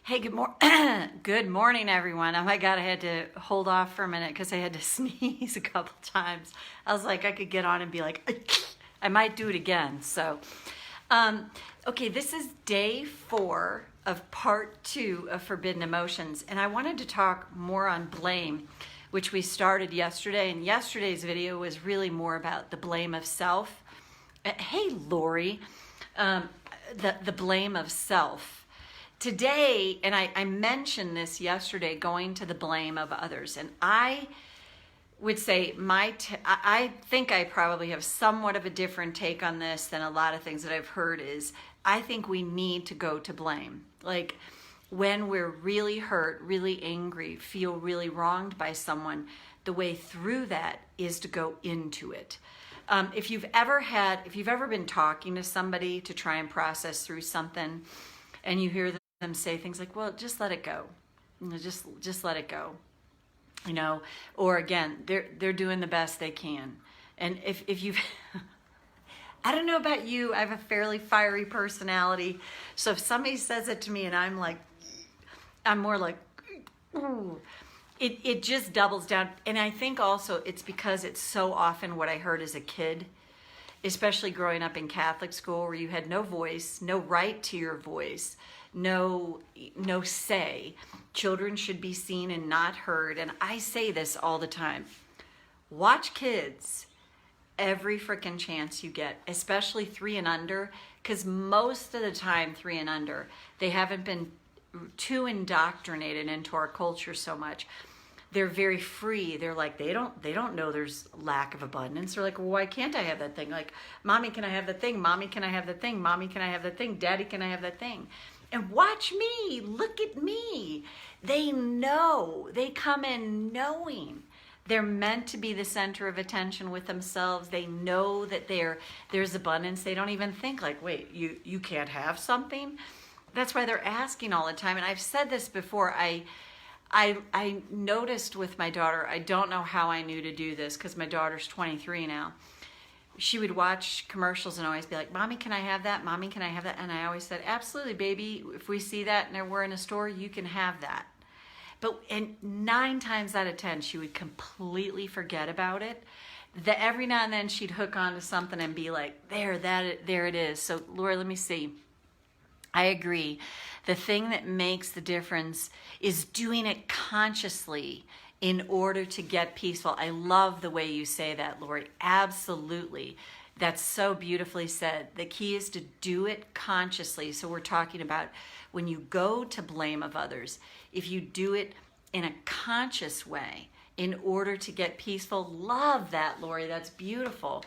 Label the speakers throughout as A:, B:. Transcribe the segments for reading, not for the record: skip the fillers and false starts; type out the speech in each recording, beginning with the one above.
A: Hey, good morning, everyone. Oh my God, I had to hold off for a minute because I had to sneeze a couple times. I was like, I could get on and be like, I might do it again. Um, okay, this is day 4 of part 2 of Forbidden Emotions, and I wanted to talk more on blame, which we started yesterday. And yesterday's video was really more about the blame of self. Hey, Lori, um, the blame of self. Today, and I mentioned this yesterday, going to the blame of others. And I would say I think I probably have somewhat of a different take on this than a lot of things that I've heard is I think we need to go to blame. Like when we're really hurt, really angry, feel really wronged by someone, the way through that is to go into it. If you've ever been talking to somebody to try and process through something and you hear them say things like, well, just let it go. Just let it go. Or again, they're doing the best they can. And if you've I don't know about you, I have a fairly fiery personality. So if somebody says it to me and I'm more like, ooh, it just doubles down. And I think also it's because it's so often what I heard as a kid, especially growing up in Catholic school where you had no voice, no right to your voice, no say. Children should be seen and not heard. And I say this all the time. Watch kids every freaking chance you get, especially 3 and under, because most of the time 3 and under, they haven't been too indoctrinated into our culture so much. They're very free. They're like, they don't know there's lack of abundance. They're like, well, why can't I have that thing? Like, mommy, can I have the thing? Mommy, can I have the thing? Mommy, can I have the thing? Daddy, can I have that thing? And watch me, look at me. They know, they come in knowing they're meant to be the center of attention with themselves. They know that there's abundance. They don't even think like, wait, you can't have something? That's why they're asking all the time. And I've said this before, I noticed with my daughter, I don't know how I knew to do this because my daughter's 23 now. She would watch commercials and always be like, Mommy, can I have that? Mommy, can I have that? And I always said, absolutely, baby. If we see that and we're in a store, you can have that. And 9 times out of 10, she would completely forget about it. Every now and then she'd hook onto something and be like, there it is. So Laura, let me see. I agree. The thing that makes the difference is doing it consciously in order to get peaceful. I love the way you say that, Lori. Absolutely. That's so beautifully said. The key is to do it consciously. So we're talking about when you go to blame of others, if you do it in a conscious way in order to get peaceful. Love that, Lori. That's beautiful.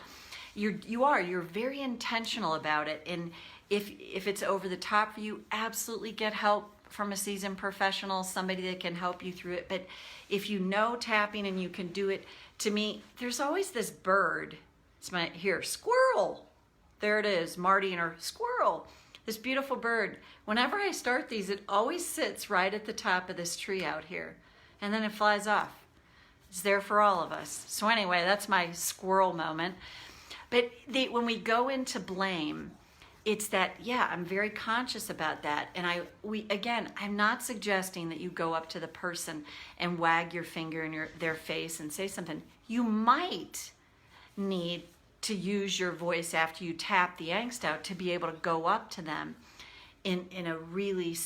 A: You're very intentional about it. And if it's over the top for you, absolutely get help from a seasoned professional, somebody that can help you through it. But if you know tapping and you can do it, to me, there's always this bird. Squirrel. There it is, Marti and her squirrel. This beautiful bird. Whenever I start these, it always sits right at the top of this tree out here. And then it flies off. It's there for all of us. So anyway, that's my squirrel moment. But when we go into blame, it's that, yeah, I'm very conscious about that. And I'm not suggesting that you go up to the person and wag your finger in their face and say something. You might need to use your voice after you tap the angst out to be able to go up to them in a really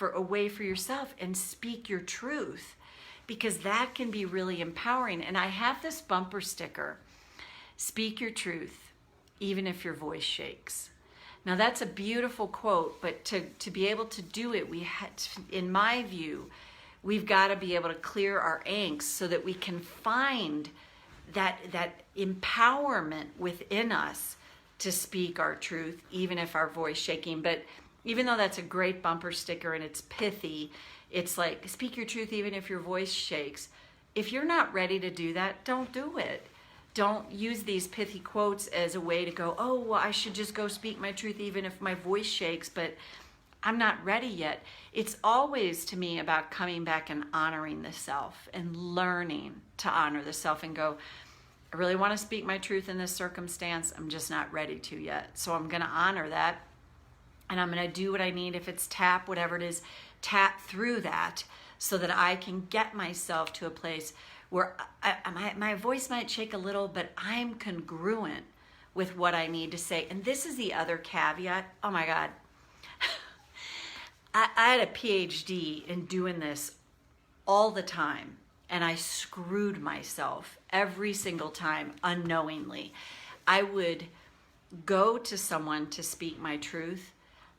A: a way for yourself and speak your truth, because that can be really empowering. And I have this bumper sticker, speak your truth, even if your voice shakes. Now that's a beautiful quote, but to be able to do it, in my view, we've got to be able to clear our angst so that we can find that empowerment within us to speak our truth, even if our voice shaking. But even though that's a great bumper sticker and it's pithy, it's like, speak your truth even if your voice shakes. If you're not ready to do that, don't do it. Don't use these pithy quotes as a way to go, oh, well, I should just go speak my truth even if my voice shakes, but I'm not ready yet. It's always, to me, about coming back and honoring the self and learning to honor the self and go, I really want to speak my truth in this circumstance. I'm just not ready to yet. So I'm going to honor that. And I'm going to do what I need. If it's tap, whatever it is, tap through that so that I can get myself to a place where my voice might shake a little, but I'm congruent with what I need to say. And this is the other caveat. Oh my God. I had a PhD in doing this all the time, and I screwed myself every single time unknowingly. I would go to someone to speak my truth,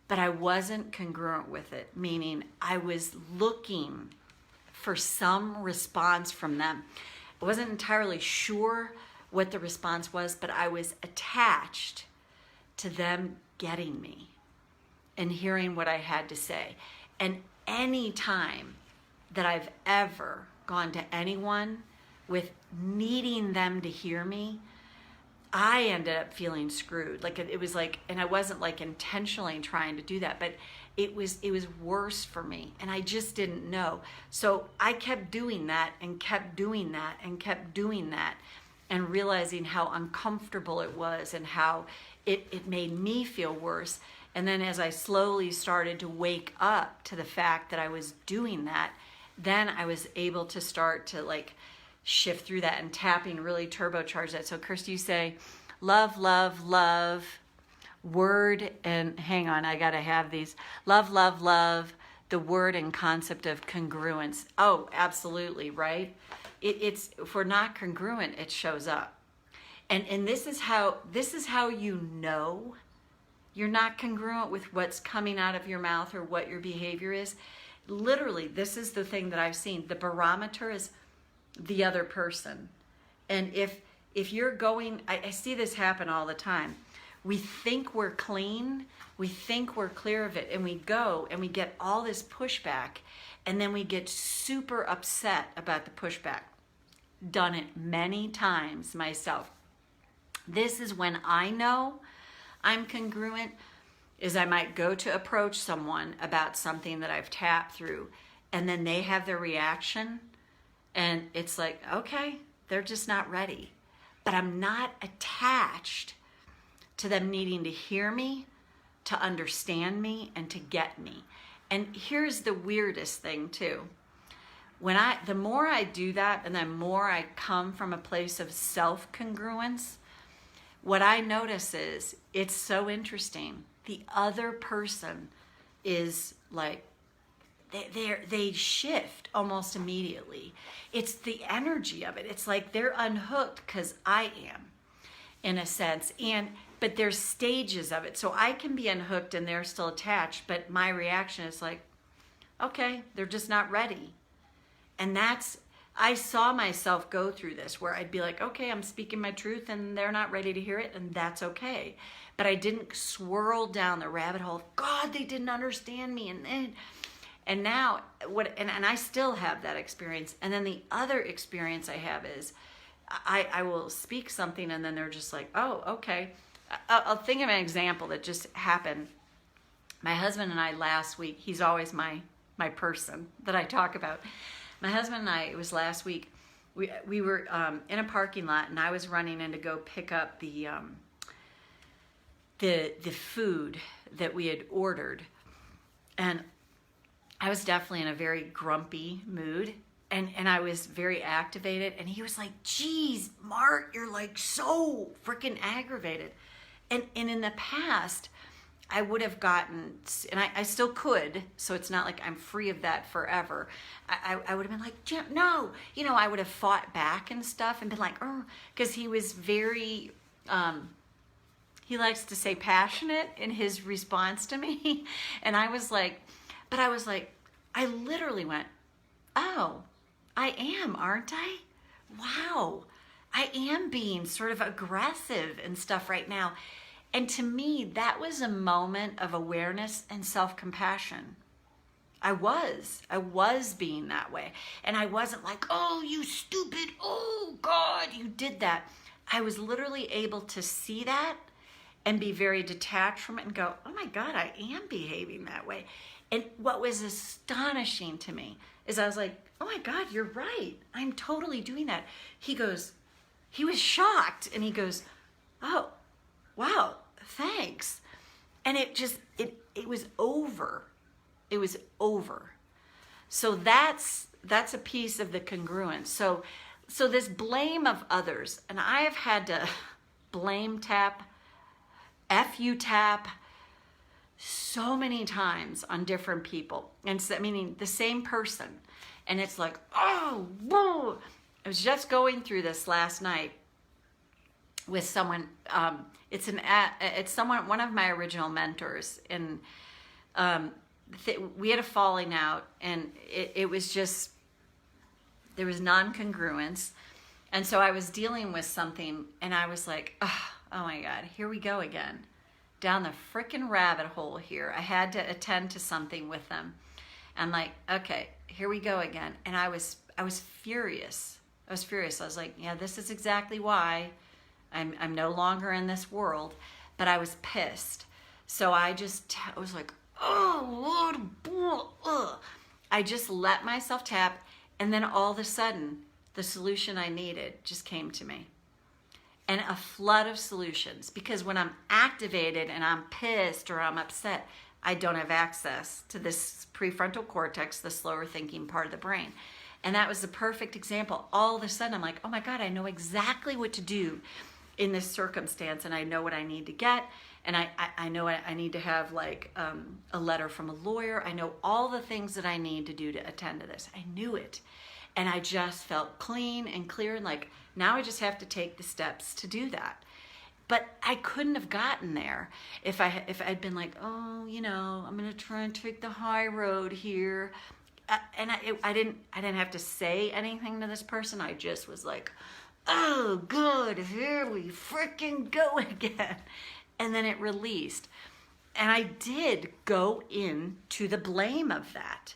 A: but I wasn't congruent with it, meaning I was looking for some response from them. I wasn't entirely sure what the response was, but I was attached to them getting me and hearing what I had to say. And any time that I've ever gone to anyone with needing them to hear me, I ended up feeling screwed. Like it was like, and I wasn't like intentionally trying to do that, but it was worse for me, and I just didn't know. So I kept doing that and kept doing that and kept doing that, and realizing how uncomfortable it was and how it made me feel worse. And then as I slowly started to wake up to the fact that I was doing that, then I was able to start to like shift through that, and tapping really turbocharged that. So Kirsty, you say love, love, love, word, and hang on, I gotta have these. Love, love, love, the word and concept of congruence. Oh, absolutely, right? It's if we're not congruent, it shows up. And this is how you know you're not congruent with what's coming out of your mouth or what your behavior is. Literally, this is the thing that I've seen. The barometer is the other person. And if you're going, I see this happen all the time. We think we're clean, we think we're clear of it, and we go and we get all this pushback, and then we get super upset about the pushback. Done it many times myself. This is when I know I'm congruent, is I might go to approach someone about something that I've tapped through, and then they have their reaction, and it's like, okay, they're just not ready. But I'm not attached to them needing to hear me, to understand me, and to get me. And here's the weirdest thing too. The more I do that, and the more I come from a place of self-congruence, what I notice is, it's so interesting. The other person is like, they shift almost immediately. It's the energy of it. It's like they're unhooked because I am, in a sense. But there's stages of it. So I can be unhooked and they're still attached, but my reaction is like, okay, they're just not ready. And I saw myself go through this where I'd be like, okay, I'm speaking my truth and they're not ready to hear it, and that's okay. But I didn't swirl down the rabbit hole of, God, they didn't understand me. And now, and I still have that experience. And then the other experience I have is I will speak something and then they're just like, oh, okay. I'll think of an example that just happened. My husband and I last week, he's always my person that I talk about. My husband and I, it was last week, we were in a parking lot, and I was running in to go pick up the food that we had ordered. And I was definitely in a very grumpy mood, and I was very activated. And he was like, geez, Mart, you're like so freaking aggravated. And in the past, I would have gotten, and I still could, so it's not like I'm free of that forever. I would have been like, Jim, no. I would have fought back and stuff and been like, oh, because he was very, he likes to say passionate in his response to me. And I was like, I literally went, oh, I am, aren't I? Wow, I am being sort of aggressive and stuff right now. And to me, that was a moment of awareness and self-compassion. I was being that way. And I wasn't like, oh, you stupid, oh, God, you did that. I was literally able to see that and be very detached from it and go, oh my God, I am behaving that way. And what was astonishing to me is I was like, oh my God, you're right. I'm totally doing that. He was shocked, and he goes, oh, wow, thanks. And it was over. It was over. So that's a piece of the congruence. So this blame of others, and I have had to blame tap, F-U tap so many times on different people. And so, meaning the same person. And it's like, oh, whoa. I was just going through this last night with someone. It's someone, one of my original mentors, and we had a falling out, and it was just, there was non-congruence. And so I was dealing with something, and I was like, oh my God, here we go again. Down the frickin' rabbit hole here. I had to attend to something with them. I'm like, okay, here we go again. And I was furious. I was like, yeah, this is exactly why I'm no longer in this world. But I was pissed. So I was like, oh, Lord, I just let myself tap. And then all of a sudden, the solution I needed just came to me. And a flood of solutions. Because when I'm activated and I'm pissed or I'm upset, I don't have access to this prefrontal cortex, the slower thinking part of the brain. And that was the perfect example. All of a sudden, I'm like, oh my God, I know exactly what to do in this circumstance. And I know what I need to get. And I know I need to have like a letter from a lawyer. I know all the things that I need to do to attend to this. I knew it. And I just felt clean and clear. And like, now I just have to take the steps to do that. But I couldn't have gotten there if I'd been like, oh, I'm going to try and take the high road here. And I didn't have to say anything to this person. I just was like, oh, good, here we freaking go again. And then it released. And I did go into the blame of that.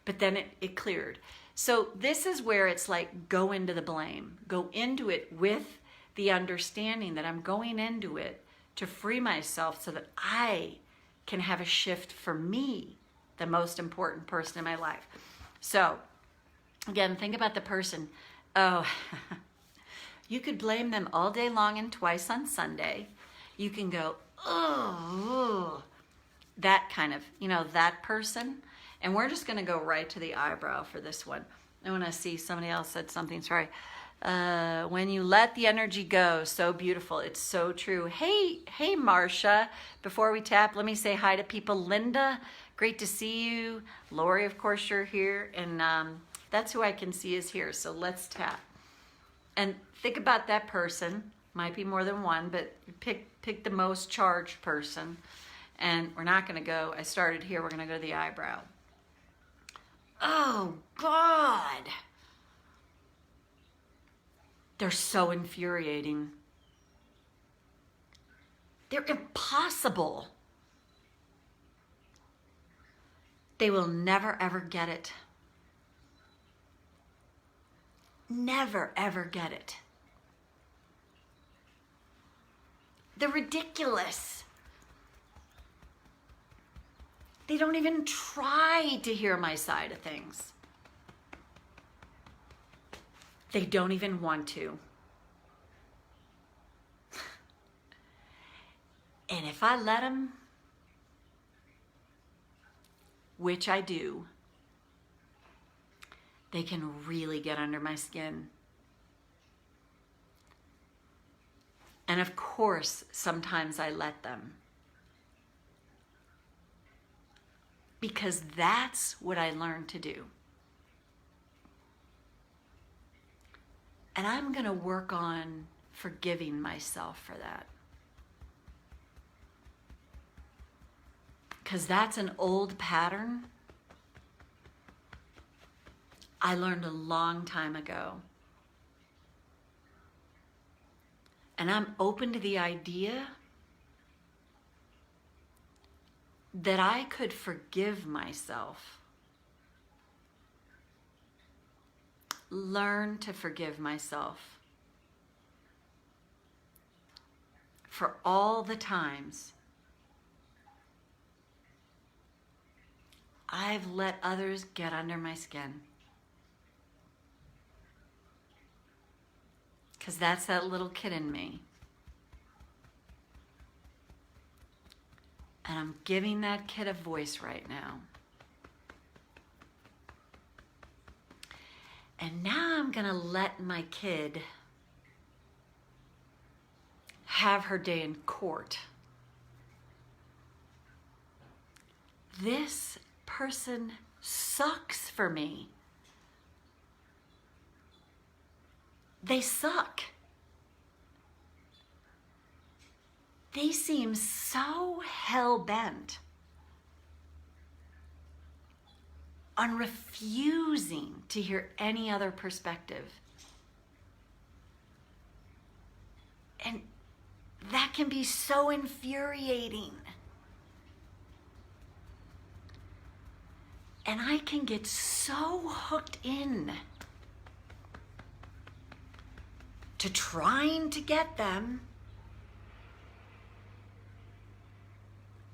A: But then it cleared. So this is where it's like, go into the blame. Go into it with the understanding that I'm going into it to free myself so that I can have a shift for me, the most important person in my life. So again, think about the person. Oh, you could blame them all day long and twice on Sunday. You can go, oh, that kind of, that person. And we're just going to go right to the eyebrow for this one. I want to see, somebody else said something, sorry. When you let the energy go, so beautiful. It's so true. Hey, Marcia, before we tap, let me say hi to people. Linda, great to see you. Lori, of course, you're here. And that's who I can see is here. So let's tap. And think about that person. Might be more than one, but pick the most charged person. And we're not going to go, I started here, we're going to go to the eyebrow. Oh, God. They're so infuriating. They're impossible. They will never, ever get it. Never, ever get it. They're ridiculous. They don't even try to hear my side of things. They don't even want to. And if I let them, which I do, they can really get under my skin. And of course, sometimes I let them. Because that's what I learned to do. And I'm going to work on forgiving myself for that. Because that's an old pattern I learned a long time ago. And I'm open to the idea that I could forgive myself. Learn to forgive myself for all the times I've let others get under my skin. Because that's that little kid in me. And I'm giving that kid a voice right now. And now I'm going to let my kid have her day in court. This person sucks for me. They suck. They seem so hell-bent on refusing to hear any other perspective. And that can be so infuriating. And I can get so hooked in to trying to get them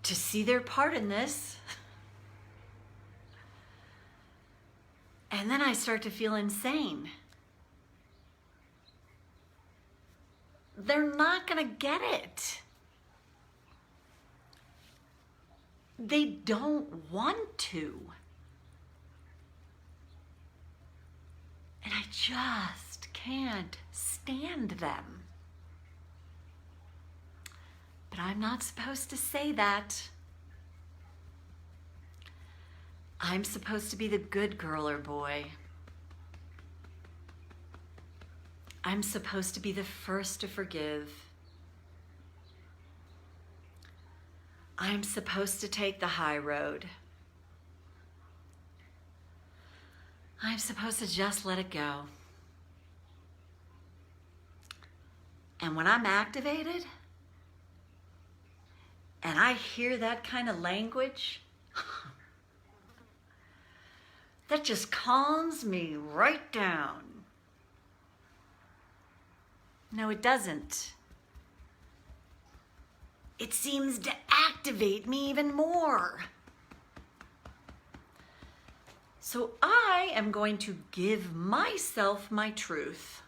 A: to see their part in this. And then I start to feel insane. They're not going to get it. They don't want to. And I just can't stand them. But I'm not supposed to say that. I'm supposed to be the good girl or boy. I'm supposed to be the first to forgive. I'm supposed to take the high road. I'm supposed to just let it go. And when I'm activated, and I hear that kind of language, that just calms me right down. No, it doesn't. It seems to activate me even more. So I am going to give myself my truth.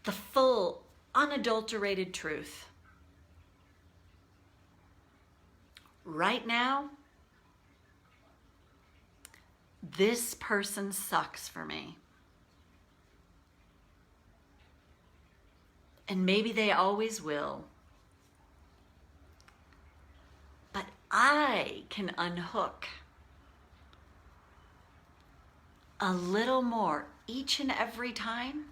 A: The full, unadulterated truth. Right now, this person sucks for me. And maybe they always will. But I can unhook a little more each and every time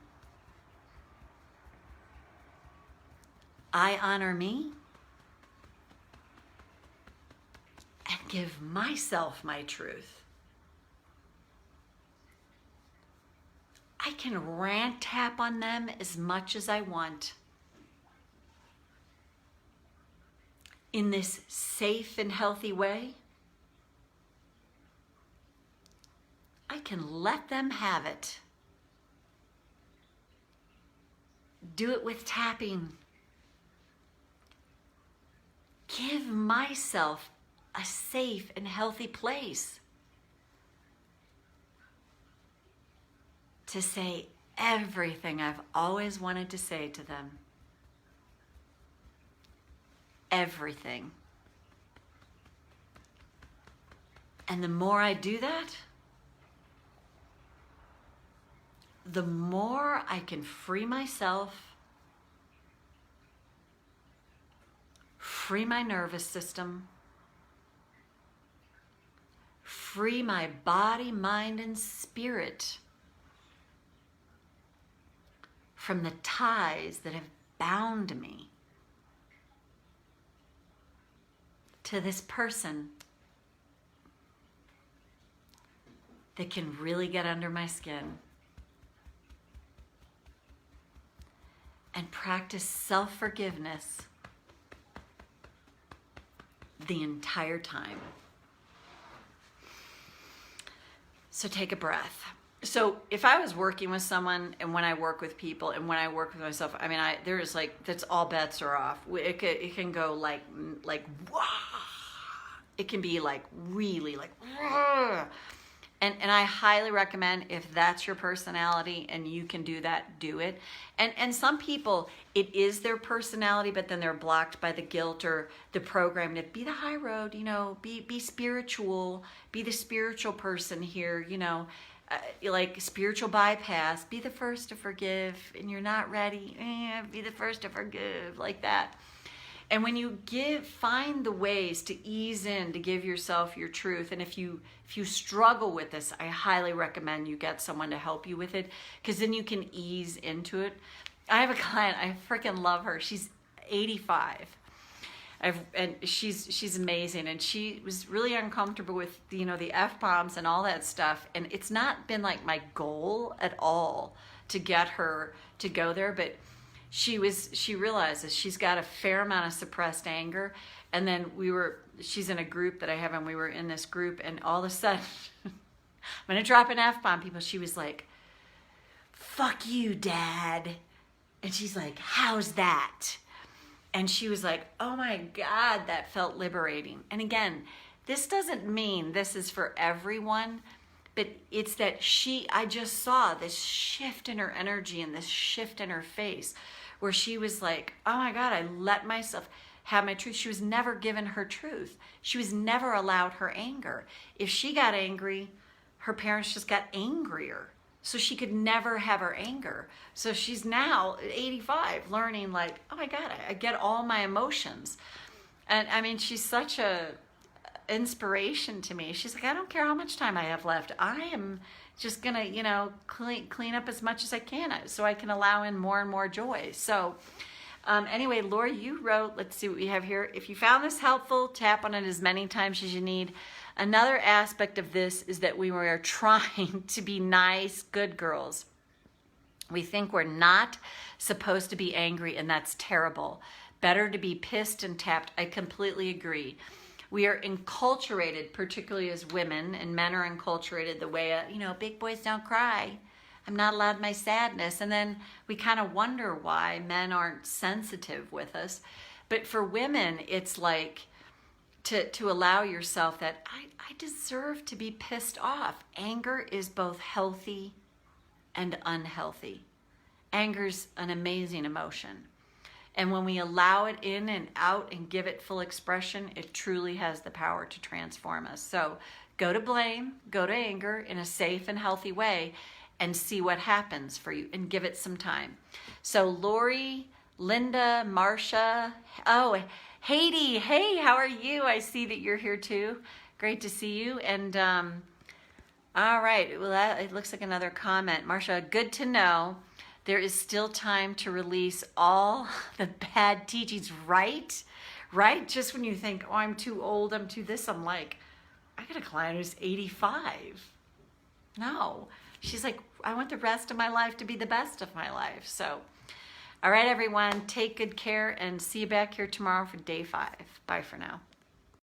A: I honor me and give myself my truth. I can rant tap on them as much as I want. In this safe and healthy way, I can let them have it. Do it with tapping. Give myself a safe and healthy place to say everything I've always wanted to say to them. Everything. And the more I do that, the more I can free myself, free my nervous system, free my body, mind, and spirit from the ties that have bound me to this person that can really get under my skin, and practice self-forgiveness the entire time. So take a breath. So if I was working with someone, and when I work with people, and when I work with myself, I mean, there's like, that's all bets are off. It can go like, wah. It can be like really like, wah. And I highly recommend, if that's your personality and you can do that, do it. And some people, it is their personality, but then they're blocked by the guilt or the program to be the high road, be spiritual, be the spiritual person here, like spiritual bypass, be the first to forgive, and you're not ready, be the first to forgive, like that. And when you find the ways to ease in, to give yourself your truth. And if you struggle with this, I highly recommend you get someone to help you with it, because then you can ease into it. I have a client, I freaking love her. She's 85. And she's amazing. And she was really uncomfortable with, the F-bombs and all that stuff. And it's not been like my goal at all to get her to go there, but she realizes she's got a fair amount of suppressed anger. And then she's in a group that I have, and we were in this group, and all of a sudden, I'm gonna drop an F-bomb, people. She was like, "Fuck you, Dad." And she's like, "How's that?" And she was like, "Oh my God, that felt liberating." And again, this doesn't mean this is for everyone, but it's that I just saw this shift in her energy and this shift in her face, where she was like, "Oh my God, I let myself have my truth." She was never given her truth. She was never allowed her anger. If she got angry, her parents just got angrier. So she could never have her anger. So she's now 85, learning like, "Oh my God, I get all my emotions." And I mean, she's such a inspiration to me. She's like, "I don't care how much time I have left. I am just gonna, clean up as much as I can, so I can allow in more and more joy." So anyway, Lori, you wrote, let's see what we have here. "If you found this helpful, tap on it as many times as you need. Another aspect of this is that we are trying to be nice, good girls. We think we're not supposed to be angry, and that's terrible. Better to be pissed and tapped." I completely agree. We are enculturated, particularly as women, and men are enculturated the way, big boys don't cry. I'm not allowed my sadness. And then we kind of wonder why men aren't sensitive with us. But for women, it's like to allow yourself that I deserve to be pissed off. Anger is both healthy and unhealthy. Anger's an amazing emotion. And when we allow it in and out and give it full expression, it truly has the power to transform us. So go to blame, go to anger in a safe and healthy way, and see what happens for you, and give it some time. So Lori, Linda, Marcia, oh, Haiti, hey, how are you? I see that you're here too. Great to see you. And all right, well, it looks like another comment. Marcia, good to know. There is still time to release all the bad teachings, right? Right? Just when you think, "Oh, I'm too old, I'm too this," I'm like, I got a client who's 85. No. She's like, "I want the rest of my life to be the best of my life." So, all right, everyone, take good care, and see you back here tomorrow for day 5. Bye for now.